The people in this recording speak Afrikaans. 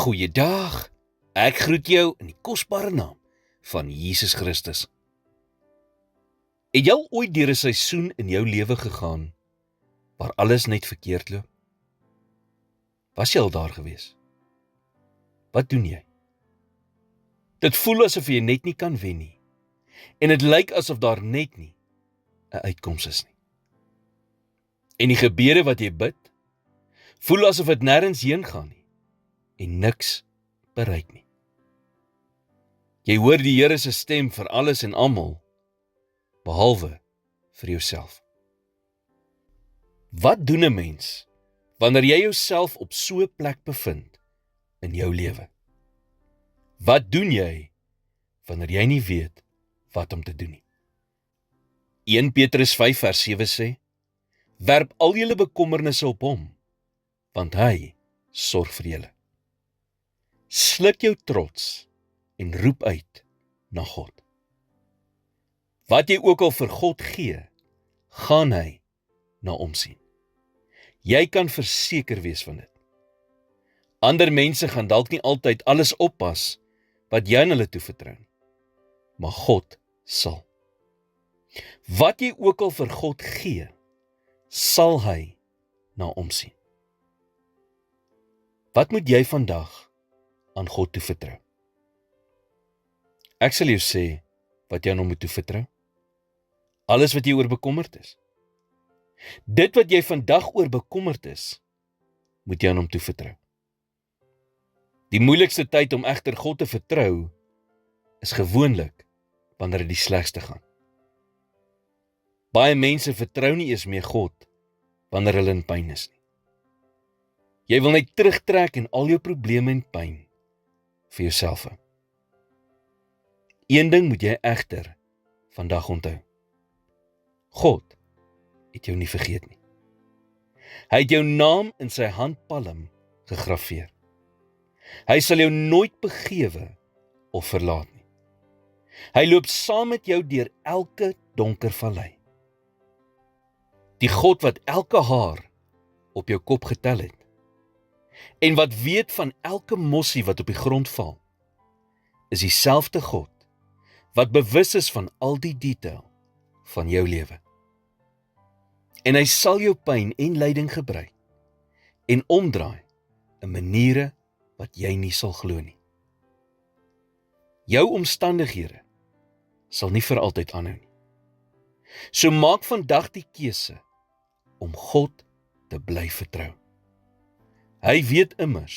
Goeiedag, ek groet jou in die kosbare naam van Jesus Christus. Het jy al ooit deur 'n seisoen in jou lewe gegaan, waar alles net verkeerd loop? Was jy al daar gewees? Wat doen jy? Dit voel asof jy net nie kan wen nie, en dit lyk asof daar net nie 'n uitkoms is nie. En die gebede wat jy bid, voel asof dit nêrens heen gaan nie, en niks bereik nie. Jy hoor die Here se stem vir alles en almal, behalwe vir jouself. Wat doen 'n mens wanneer jy jouself op so 'n plek bevind in jou lewe? Wat doen jy wanneer jy nie weet wat om te doen nie? 1 Petrus 5 vers 7 sê, werp al julle bekommernisse op hom, want hy sorg vir julle. Sluk jou trots en roep uit na God. Wat jy ook al vir God gee, gaan hy na omsien. Jy kan verseker wees van dit. Ander mense gaan dalk nie altyd alles oppas wat jy aan hulle toevertrou nie, maar God sal. Wat jy ook al vir God gee, sal hy na omsien. Wat moet jy vandag aan God toevertrou? Ek sal jou sê wat jy aan hom moet toevertrou. Alles wat jy oor bekommerd is. Dit wat jy vandag oor bekommerd is, moet jy aan hom toevertrou. Die moeilikste tyd om egter God te vertrou, is gewoonlik wanneer dit die slegste gaan. Baie mense vertrou nie eers meer God wanneer hulle in pyn is nie. Jy wil net terugtrek en al jou probleme en pyn vir jouself hou. Een ding moet jy egter vandag onthou. God het jou nie vergeet nie. Hy het jou naam in sy handpalm gegraveer. Hy sal jou nooit begewe of verlaat nie. Hy loop saam met jou deur elke donker vallei. Die God wat elke haar op jou kop getel het, en wat weet van elke mossie wat op die grond val, is dieselfde God wat bewus is van al die detail van jou lewe. En hy sal jou pyn en lyding gebruik en omdraai in maniere wat jy nie sal glo nie. Jou omstandighede sal nie vir altyd aanhou nie. So maak vandag die keuse om God te bly vertrou. Hy weet immers